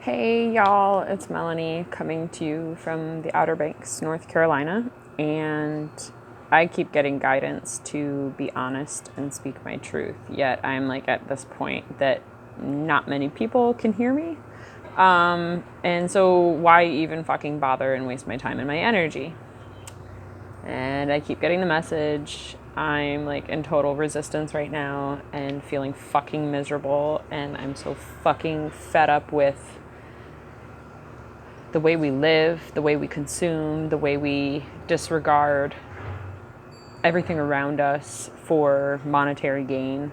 Hey y'all, it's Melanie coming to you from the Outer Banks, North Carolina, and I keep getting guidance to be honest and speak my truth. Yet I'm like at this point that not many people can hear me. And so why even fucking bother and waste my time and my energy? And I keep getting the message. I'm like in total resistance right now and feeling fucking miserable, and I'm so fucking fed up with the way we live, the way we consume, the way we disregard everything around us for monetary gain.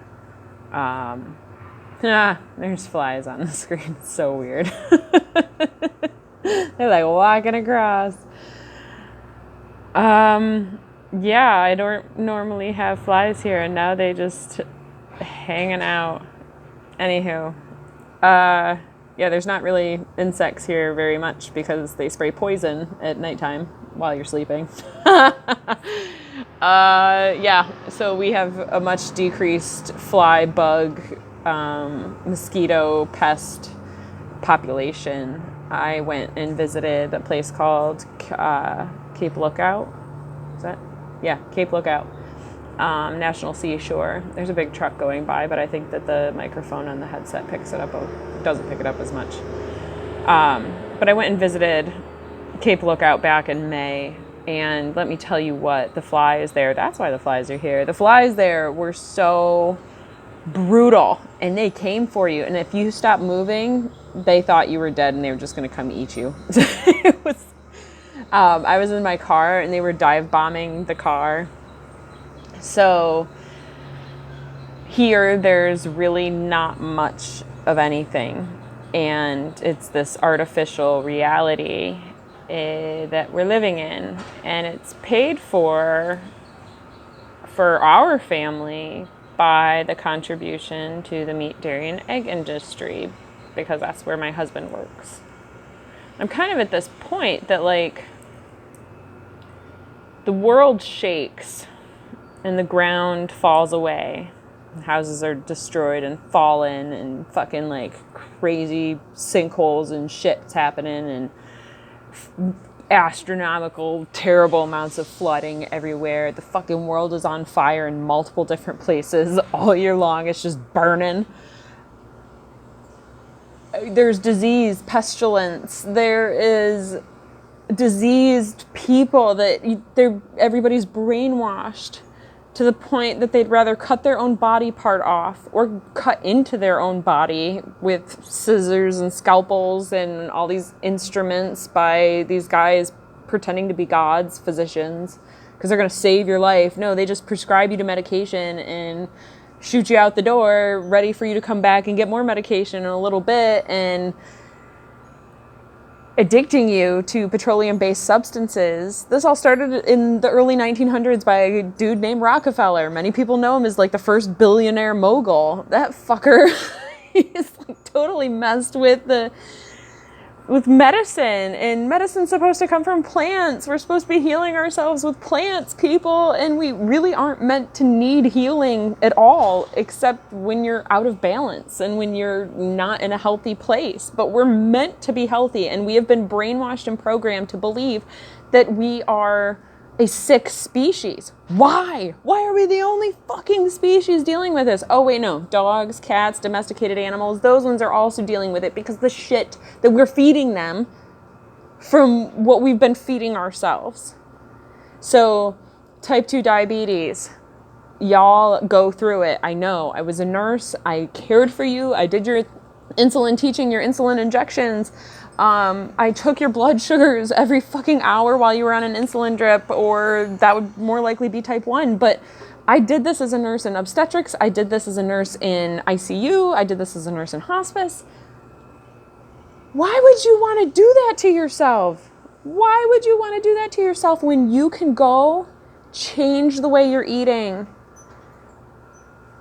There's flies on the screen. It's so weird. They're like walking across. Yeah, I don't normally have flies here, and now they just hanging out. Anywho, yeah, there's not really insects here very much because they spray poison at nighttime while you're sleeping. Yeah, so we have a much decreased fly, bug, mosquito, pest population. I went and visited a place called Cape Lookout. Is that? Yeah, Cape Lookout. National Seashore. There's a big truck going by, but I think that the microphone on the headset picks it up. Doesn't pick it up as much. But I went and visited Cape Lookout back in May, and let me tell you what, the flies there, that's why the flies are here. The flies there were so brutal, and they came for you, and if you stopped moving, they thought you were dead, and they were just going to come eat you. I was in my car, and they were dive bombing the car. So here there's really not much of anything, and it's this artificial reality that we're living in, and it's paid for our family by the contribution to the meat, dairy, and egg industry, because that's where my husband works. I'm kind of at this point that like the world shakes and the ground falls away. Houses are destroyed and fallen, and fucking like crazy sinkholes and shit's happening, and astronomical, terrible amounts of flooding everywhere. The fucking world is on fire in multiple different places all year long. It's just burning. There's disease, pestilence. There is diseased people that everybody's brainwashed to the point that they'd rather cut their own body part off or cut into their own body with scissors and scalpels and all these instruments by these guys pretending to be gods, physicians, because they're going to save your life. No, they just prescribe you to medication and shoot you out the door, ready for you to come back and get more medication in a little bit, and addicting you to petroleum-based substances. This all started in the early 1900s by a dude named Rockefeller. Many people know him as like the first billionaire mogul. That fucker is like totally messed with medicine, and medicine's supposed to come from plants. We're supposed to be healing ourselves with plants, people, and we really aren't meant to need healing at all, except when you're out of balance and when you're not in a healthy place. But we're meant to be healthy, and we have been brainwashed and programmed to believe that we are a sick species. Why? Why are we the only fucking species dealing with this? Oh wait, no. Dogs, cats, domesticated animals, those ones are also dealing with it because the shit that we're feeding them from what we've been feeding ourselves. So, type 2 diabetes. Y'all go through it. I know. I was a nurse. I cared for you. I did your insulin teaching, your insulin injections. I took your blood sugars every fucking hour while you were on an insulin drip, or that would more likely be type 1. But I did this as a nurse in obstetrics. I did this as a nurse in ICU. I did this as a nurse in hospice. Why would you want to do that to yourself? Why would you want to do that to yourself when you can go change the way you're eating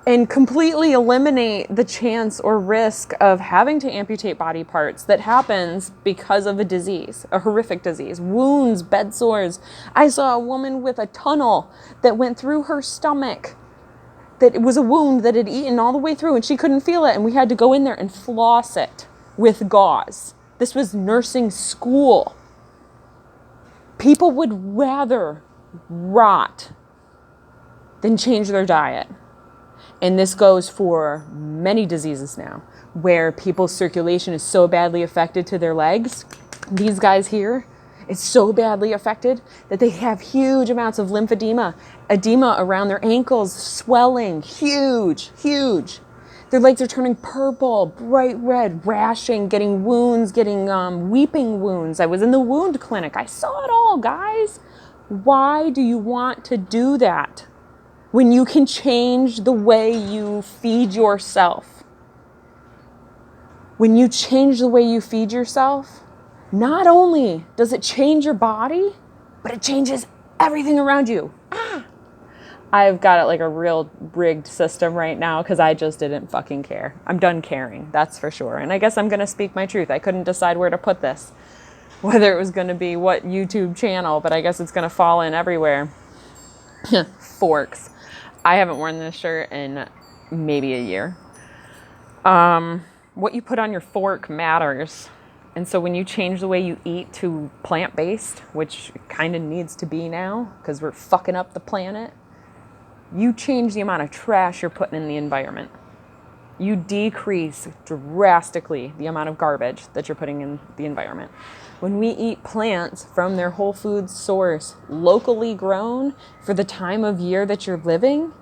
and completely eliminate the chance or risk of having to amputate body parts that happens because of a disease, a horrific disease, wounds, bed sores. I saw a woman with a tunnel that went through her stomach, that it was a wound that had eaten all the way through and she couldn't feel it, and we had to go in there and floss it with gauze This was nursing school. People would rather rot than change their diet. And this goes for many diseases now, where people's circulation is so badly affected to their legs. These guys here, it's so badly affected that they have huge amounts of lymphedema, edema around their ankles, swelling, huge. Their legs are turning purple, bright red, rashing, getting wounds, getting weeping wounds. I was in the wound clinic. I saw it all, guys. Why do you want to do that when you can change the way you feed yourself? When you change the way you feed yourself, not only does it change your body, but it changes everything around you. I've got it like a real rigged system right now because I just didn't fucking care. I'm done caring, that's for sure. And I guess I'm going to speak my truth. I couldn't decide where to put this, whether it was going to be what YouTube channel, but I guess it's going to fall in everywhere. Forks. I haven't worn this shirt in maybe a year. What you put on your fork matters. And so when you change the way you eat to plant-based, which kind of needs to be now because we're fucking up the planet, you change the amount of trash you're putting in the environment. You decrease drastically the amount of garbage that you're putting in the environment. When we eat plants from their whole food source, locally grown for the time of year that you're living,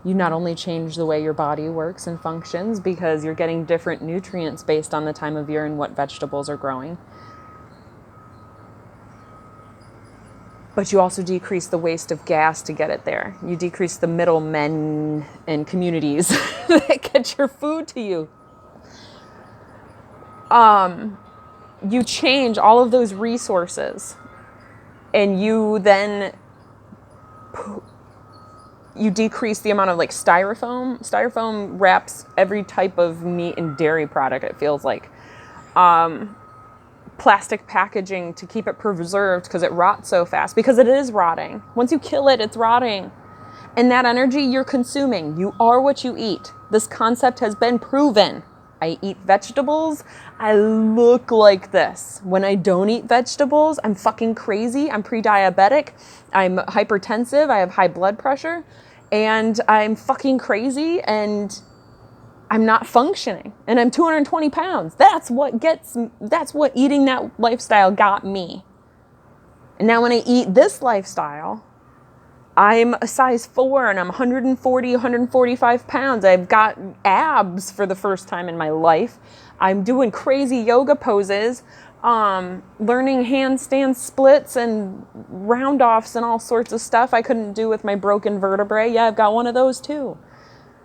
you not only change the way your body works and functions because you're getting different nutrients based on the time of year and what vegetables are growing, but you also decrease the waste of gas to get it there. You decrease the middlemen and communities that get your food to you. You change all of those resources, and you then you decrease the amount of like styrofoam. Styrofoam wraps every type of meat and dairy product, it feels like. Plastic packaging to keep it preserved because it rots so fast, because it is rotting. Once you kill it, it's rotting. And that energy you're consuming, you are what you eat. This concept has been proven. I eat vegetables, I look like this. When I don't eat vegetables, I'm fucking crazy. I'm pre-diabetic, I'm hypertensive, I have high blood pressure, and I'm fucking crazy, and I'm not functioning, and I'm 220 pounds. That's what eating that lifestyle got me. And now when I eat this lifestyle, I'm a size 4 and I'm 140, 145 pounds. I've got abs for the first time in my life. I'm doing crazy yoga poses, learning handstand splits and round offs and all sorts of stuff I couldn't do with my broken vertebrae. Yeah, I've got one of those too.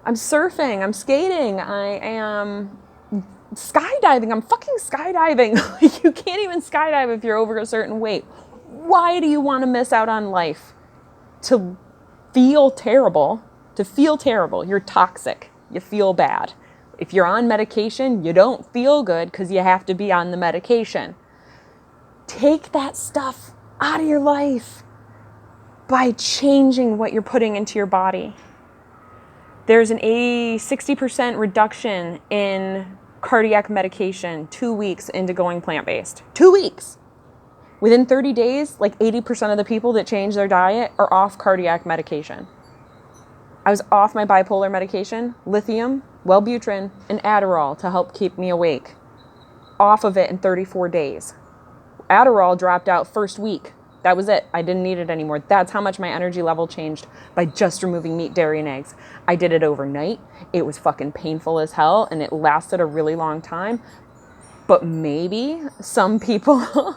I'm surfing, I'm skating, I am skydiving, I'm fucking skydiving. You can't even skydive if you're over a certain weight. Why do you want to miss out on life? To feel terrible, you're toxic, you feel bad. If you're on medication, you don't feel good because you have to be on the medication. Take that stuff out of your life by changing what you're putting into your body. There's an 60% reduction in cardiac medication 2 weeks into going plant-based. 2 weeks. Within 30 days, like 80% of the people that change their diet are off cardiac medication. I was off my bipolar medication, lithium, Wellbutrin, and Adderall to help keep me awake. Off of it in 34 days. Adderall dropped out first week. That was it. I didn't need it anymore. That's how much my energy level changed by just removing meat, dairy, and eggs. I did it overnight. It was fucking painful as hell, and it lasted a really long time. But maybe some people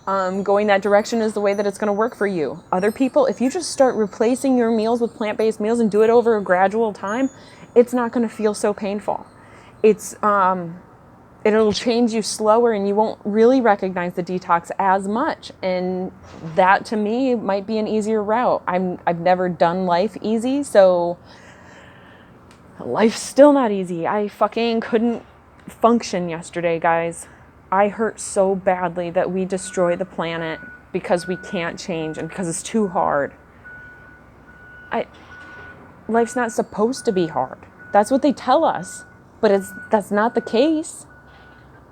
going that direction is the way that it's going to work for you. Other people, if you just start replacing your meals with plant-based meals and do it over a gradual time, it's not going to feel so painful. It'll change you slower, and you won't really recognize the detox as much. And that, to me, might be an easier route. I've never done life easy, so life's still not easy. I fucking couldn't function yesterday, guys. I hurt so badly that we destroy the planet because we can't change and because it's too hard. Life's not supposed to be hard. That's what they tell us, but that's not the case.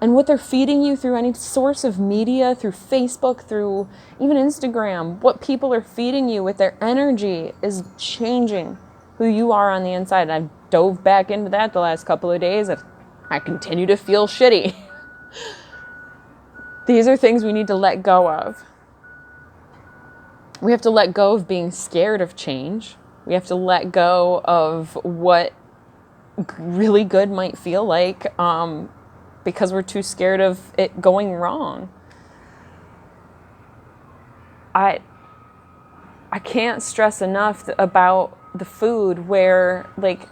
And what they're feeding you through any source of media, through Facebook, through even Instagram, what people are feeding you with their energy is changing who you are on the inside. And I've dove back into that the last couple of days, and I continue to feel shitty. These are things we need to let go of. We have to let go of being scared of change. We have to let go of what really good might feel like, because we're too scared of it going wrong. I can't stress enough about the food where, like,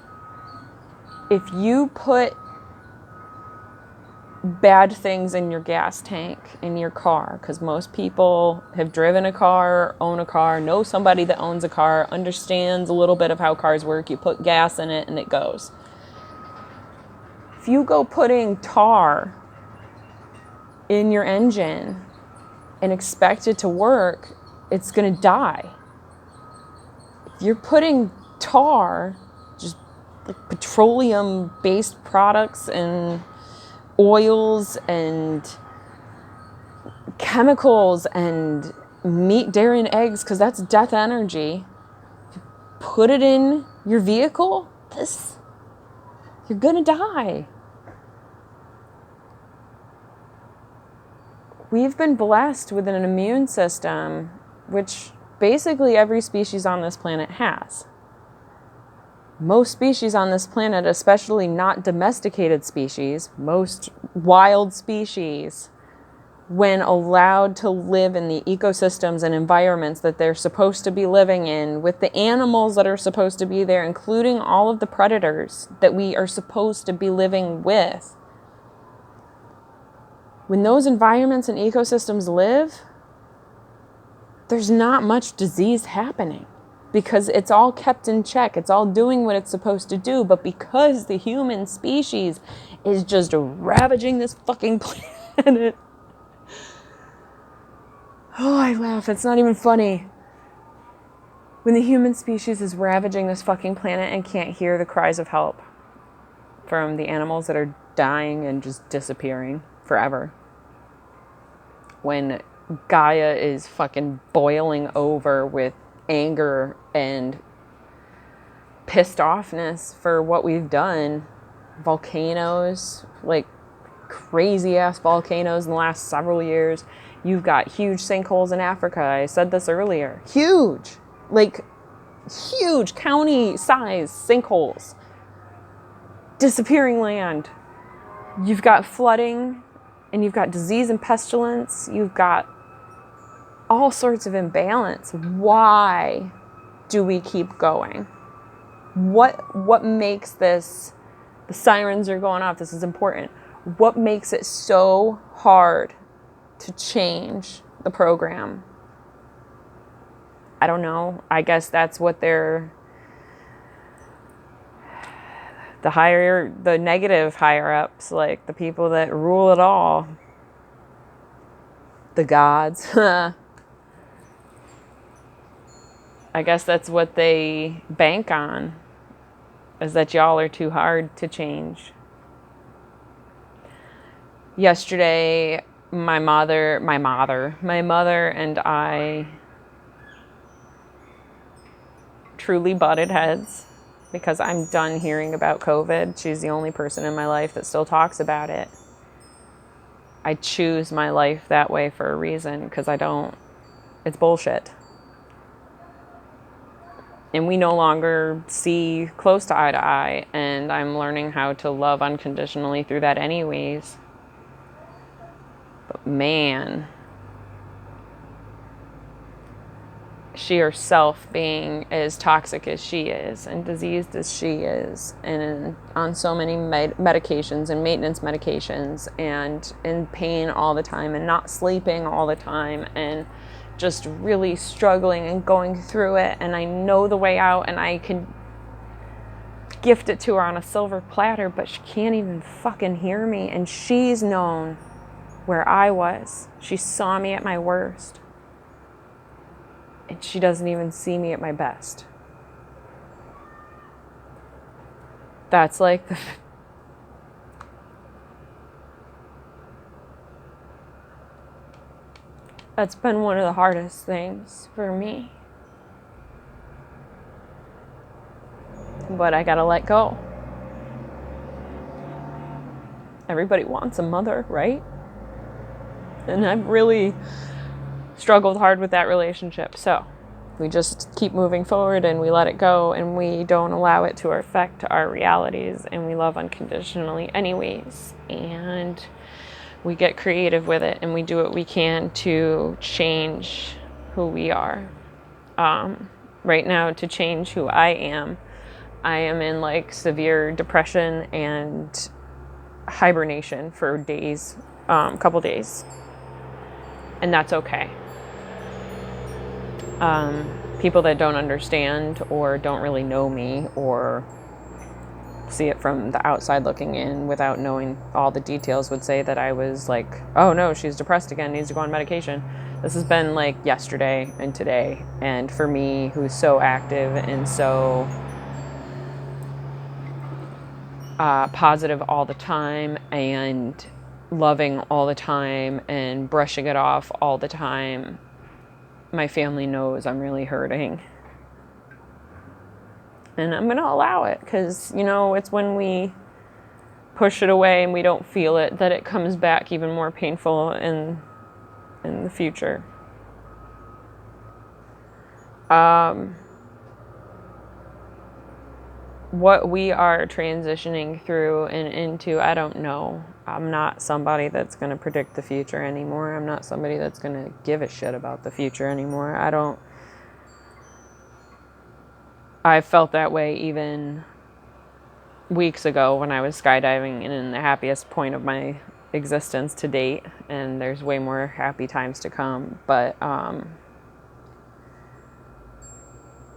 if you put bad things in your gas tank in your car, because most people have driven a car, own a car, know somebody that owns a car, understands a little bit of how cars work. You put gas in it and it goes. If you go putting tar in your engine and expect it to work, it's going to die. If you're putting tar, just like petroleum-based products and oils and chemicals and meat, dairy, and eggs, because that's death energy, put it in your vehicle, you're gonna die. We've been blessed with an immune system, which basically every species on this planet has. Most species on this planet, especially not domesticated species, most wild species, when allowed to live in the ecosystems and environments that they're supposed to be living in, with the animals that are supposed to be there, including all of the predators that we are supposed to be living with. When those environments and ecosystems live, there's not much disease happening because it's all kept in check. It's all doing what it's supposed to do. But because the human species is just ravaging this fucking planet. Oh, I laugh. It's not even funny. When the human species is ravaging this fucking planet and can't hear the cries of help from the animals that are dying and just disappearing forever. When Gaia is fucking boiling over with anger and pissed offness for what we've done. Volcanoes, like crazy ass volcanoes in the last several years. You've got huge sinkholes in Africa. I said this earlier. Huge, like huge county size sinkholes. Disappearing land. You've got flooding, and you've got disease and pestilence. You've got all sorts of imbalance. Why do we keep going? What makes this, the sirens are going off, this is important. What makes it so hard to change the program? I don't know. I guess that's what the negative higher ups, like the people that rule it all, the gods. I guess that's what they bank on, is that y'all are too hard to change. Yesterday, my mother and I truly butted heads because I'm done hearing about COVID. She's the only person in my life that still talks about it. I choose my life that way for a reason, because it's bullshit. And we no longer see close to eye, and I'm learning how to love unconditionally through that anyways. But man, she herself being as toxic as she is and diseased as she is, and on so many medications and maintenance medications, and in pain all the time, and not sleeping all the time, and just really struggling and going through it, and I know the way out, and I can gift it to her on a silver platter, but she can't even fucking hear me. And she's known where I was. She saw me at my worst, and she doesn't even see me at my best. That's like That's been one of the hardest things for me. But I gotta let go. Everybody wants a mother, right? And I've really struggled hard with that relationship. So we just keep moving forward and we let it go and we don't allow it to affect our realities, and we love unconditionally anyways. And we get creative with it and we do what we can to change who we are. Right now, to change who I am in like severe depression and hibernation for days, couple days. And that's okay. People that don't understand or don't really know me or see it from the outside looking in without knowing all the details would say that I was like, oh no, she's depressed again, needs to go on medication. This has been like yesterday and today. And for me, who's so active and so positive all the time and loving all the time and brushing it off all the time, my family knows I'm really hurting. And I'm going to allow it because, you know, it's when we push it away and we don't feel it that it comes back even more painful in the future. What we are transitioning through and into, I don't know. I'm not somebody that's going to predict the future anymore. I'm not somebody that's going to give a shit about the future anymore. I felt that way even weeks ago when I was skydiving and in the happiest point of my existence to date, and there's way more happy times to come. But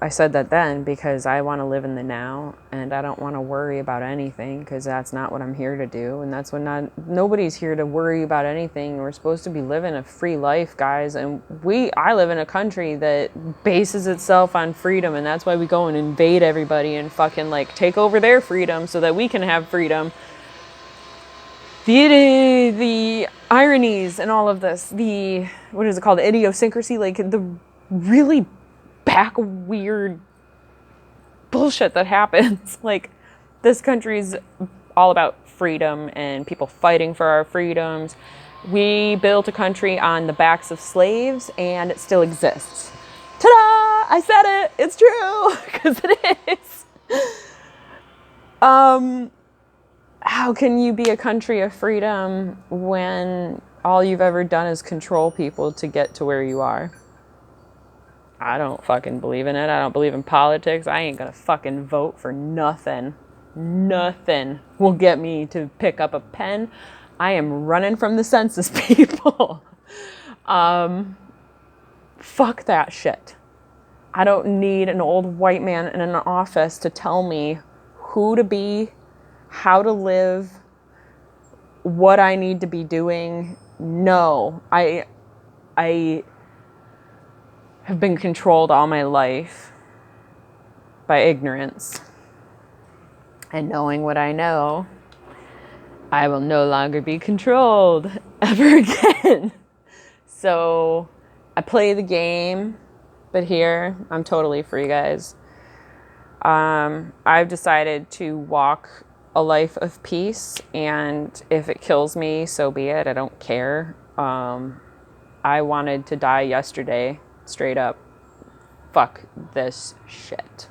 I said that then because I want to live in the now and I don't want to worry about anything, because that's not what I'm here to do. And that's when nobody's here to worry about anything. We're supposed to be living a free life, guys. And I live in a country that bases itself on freedom, and that's why we go and invade everybody and fucking like take over their freedom so that we can have freedom. The ironies and all of this, what is it called? The idiosyncrasy, like the really back weird bullshit that happens. Like, this country's all about freedom and people fighting for our freedoms. We built a country on the backs of slaves and it still exists. Ta-da! I said it! It's true! Because it is. How can you be a country of freedom when all you've ever done is control people to get to where you are? I don't fucking believe in it. I don't believe in politics. I ain't gonna fucking vote for nothing. Nothing will get me to pick up a pen. I am running from the census, people. Fuck that shit. I don't need an old white man in an office to tell me who to be, how to live, what I need to be doing. No, I have been controlled all my life by ignorance. And knowing what I know, I will no longer be controlled ever again. So I play the game, but here I'm totally free, guys. I've decided to walk a life of peace, and if it kills me, so be it. I don't care. I wanted to die yesterday. Straight up, fuck this shit.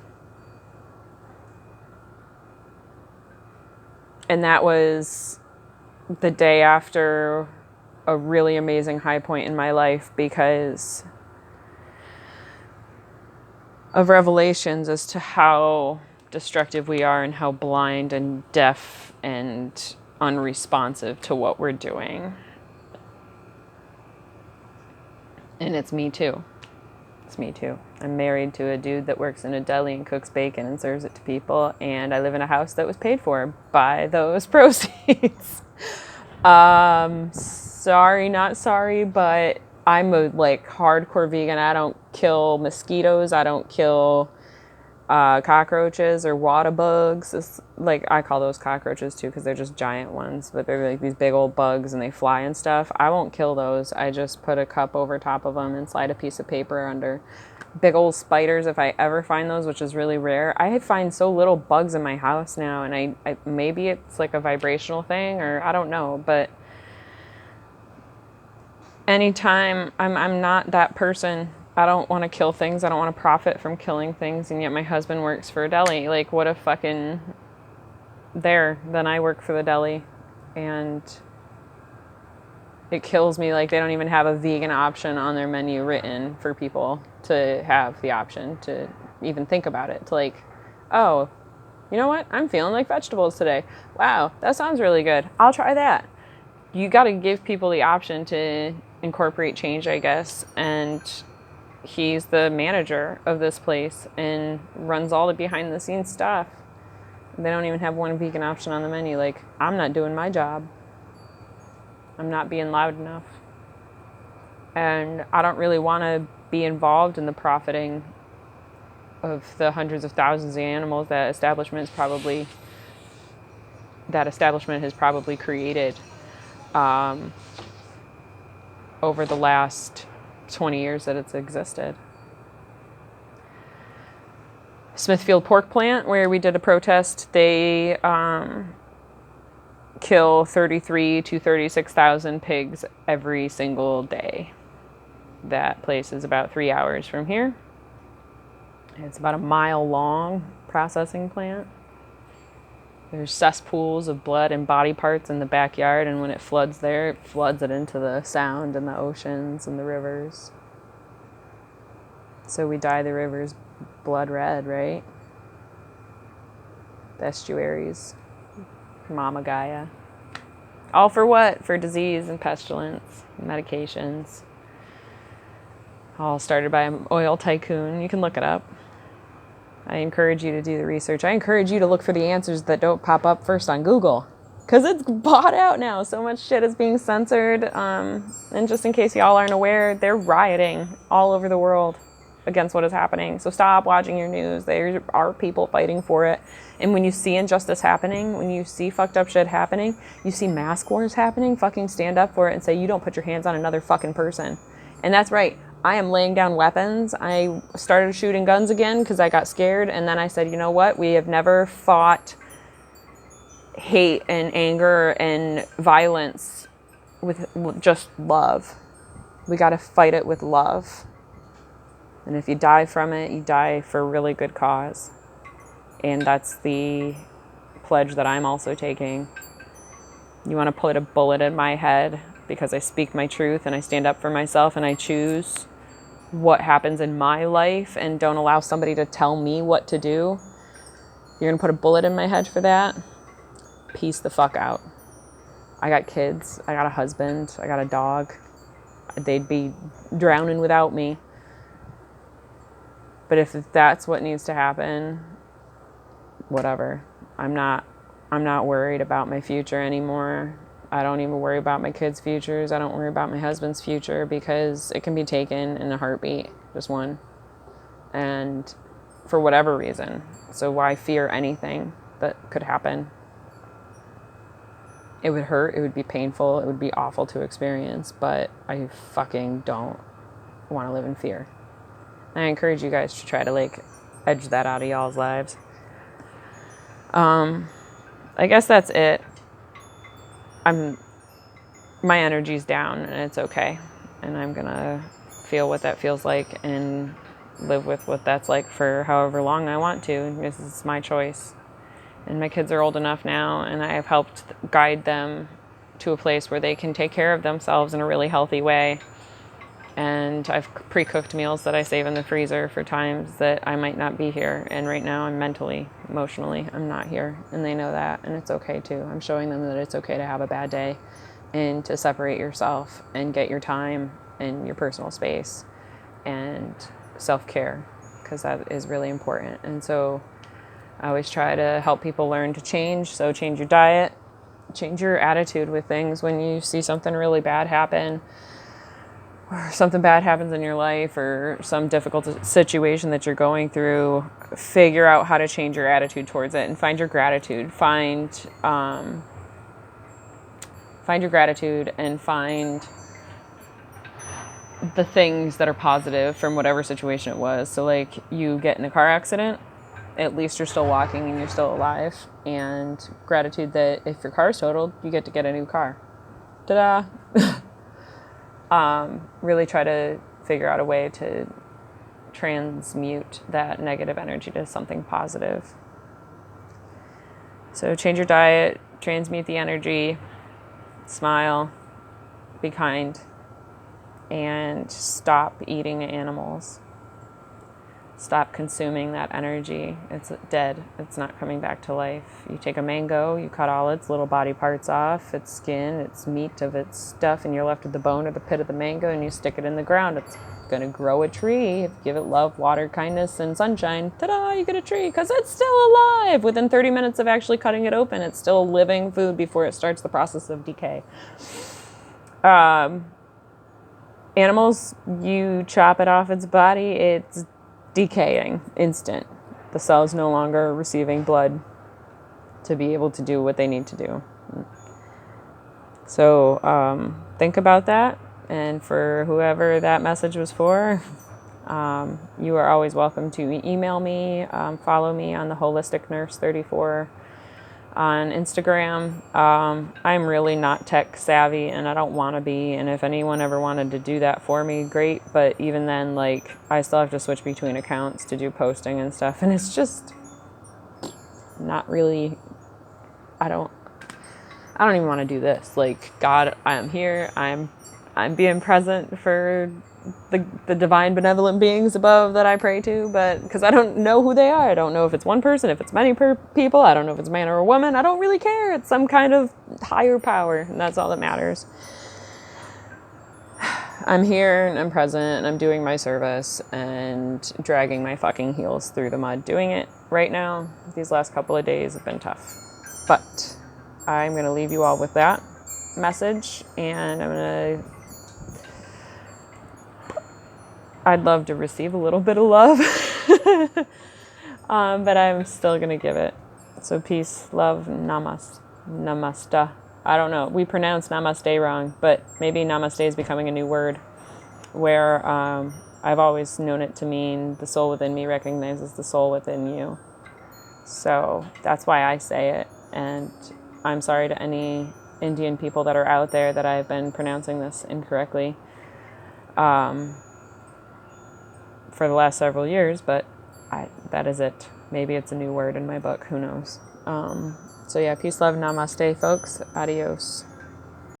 And that was the day after a really amazing high point in my life because of revelations as to how destructive we are and how blind and deaf and unresponsive to what we're doing. And it's me too. It's me too. I'm married to a dude that works in a deli and cooks bacon and serves it to people, and I live in a house that was paid for by those proceeds. Sorry, not sorry, but I'm a like hardcore vegan. I don't kill mosquitoes. I don't kill cockroaches or water bugs. It's like, I call those cockroaches too because they're just giant ones, but they're like these big old bugs and they fly and stuff. I won't kill those. I just put a cup over top of them and slide a piece of paper under. Big old spiders, if I ever find those, which is really rare. I find so little bugs in my house now, and I maybe it's like a vibrational thing, or I don't know, but anytime I'm not that person. I don't want to kill things. I don't want to profit from killing things. And yet my husband works for a deli. Like, what a fucking then I work for the deli. And it kills me. Like, they don't even have a vegan option on their menu written for people to have the option to even think about it. To like, oh, you know what? I'm feeling like vegetables today. Wow, that sounds really good. I'll try that. You got to give people the option to incorporate change, I guess. And he's the manager of this place and runs all the behind the scenes stuff. They don't even have one vegan option on the menu. Like, I'm not doing my job. I'm not being loud enough. And I don't really want to be involved in the profiting of the hundreds of thousands of animals that establishment has probably created over the last 20 years that it's existed. Smithfield pork plant, where we did a protest, they kill 33 to 36,000 pigs every single day. That place is about 3 hours from here. It's about a mile long processing plant. There's cesspools of blood and body parts in the backyard, and when it floods there, it floods it into the sound and the oceans and the rivers. So we dye the rivers blood red, right? The estuaries. Mama Gaia. All for what? For disease and pestilence, medications. All started by an oil tycoon. You can look it up. I encourage you to do the research. I encourage you to look for the answers that don't pop up first on Google, because it's bought out now. So much shit is being censored. And just in case y'all aren't aware, they're rioting all over the world against what is happening. So stop watching your news. There are people fighting for it. And when you see injustice happening, when you see fucked up shit happening, you see mask wars happening, fucking stand up for it and say, you don't put your hands on another fucking person. And that's right. I am laying down weapons. I started shooting guns again because I got scared. And then I said, you know what? We have never fought hate and anger and violence with just love. We got to fight it with love. And if you die from it, you die for a really good cause. And that's the pledge that I'm also taking. You want to put a bullet in my head because I speak my truth and I stand up for myself and I choose what happens in my life and don't allow somebody to tell me what to do. You're going to put a bullet in my head for that? Peace the fuck out. I got kids. I got a husband. I got a dog. They'd be drowning without me. But if that's what needs to happen, whatever. I'm not worried about my future anymore. I don't even worry about my kids' futures. I don't worry about my husband's future because it can be taken in a heartbeat, just one. And for whatever reason. So why fear anything that could happen? It would hurt. It would be painful. It would be awful to experience. But I fucking don't want to live in fear. I encourage you guys to try to edge that out of y'all's lives. I guess that's it. My energy's down and it's okay. And I'm gonna feel what that feels like and live with what that's like for however long I want to. This is my choice. And my kids are old enough now and I have helped guide them to a place where they can take care of themselves in a really healthy way. And I've pre-cooked meals that I save in the freezer for times that I might not be here. And right now I'm mentally, emotionally, I'm not here. And they know that. And it's okay too. I'm showing them that it's okay to have a bad day and to separate yourself and get your time and your personal space and self-care, because that is really important. And so I always try to help people learn to change. So change your diet, change your attitude with things when you see something really bad happen. something bad happens in your life or some difficult situation that you're going through, figure out how to change your attitude towards it and find your gratitude. Find your gratitude and find the things that are positive from whatever situation it was. So like you get in a car accident, at least you're still walking and you're still alive. And gratitude that if your car is totaled, you get to get a new car. Ta-da! Really try to figure out a way to transmute that negative energy to something positive. So change your diet, transmute the energy, smile, be kind, and stop eating animals. Stop consuming that energy. It's dead. It's not coming back to life. You take a mango, you cut all its little body parts off, its skin, its meat of its stuff, and you're left with the bone or the pit of the mango, and you stick it in the ground. It's going to grow a tree. Give it love, water, kindness, and sunshine. Ta-da, you get a tree because it's still alive. Within 30 minutes of actually cutting it open, it's still living food before it starts the process of decay. Animals, you chop it off its body, it's decaying, instant. The cell's no longer receiving blood to be able to do what they need to do. So think about that. And for whoever that message was for, you are always welcome to email me, follow me on the Holistic Nurse 34 on Instagram. I'm really not tech savvy and I don't want to be. And if anyone ever wanted to do that for me, great. But even then, like, I still have to switch between accounts to do posting and stuff. And it's just not really, I don't even want to do this. Like, God, I am here. I'm being present for the divine benevolent beings above that I pray to, but because I don't know who they are. I don't know if it's one person, if it's many people. I don't know if it's a man or a woman. I don't really care. It's some kind of higher power, and that's all that matters. I'm here and I'm present and I'm doing my service and dragging my fucking heels through the mud doing it right now. These last couple of days have been tough, but I'm going to leave you all with that message, and I'd love to receive a little bit of love, but I'm still going to give it. So peace, love, namaste. I don't know. We pronounce namaste wrong, but maybe namaste is becoming a new word where I've always known it to mean the soul within me recognizes the soul within you. So that's why I say it. And I'm sorry to any Indian people that are out there that I've been pronouncing this incorrectly for the last several years, but that is it. Maybe it's a new word in my book. Who knows? So yeah, peace, love, namaste, folks. Adios.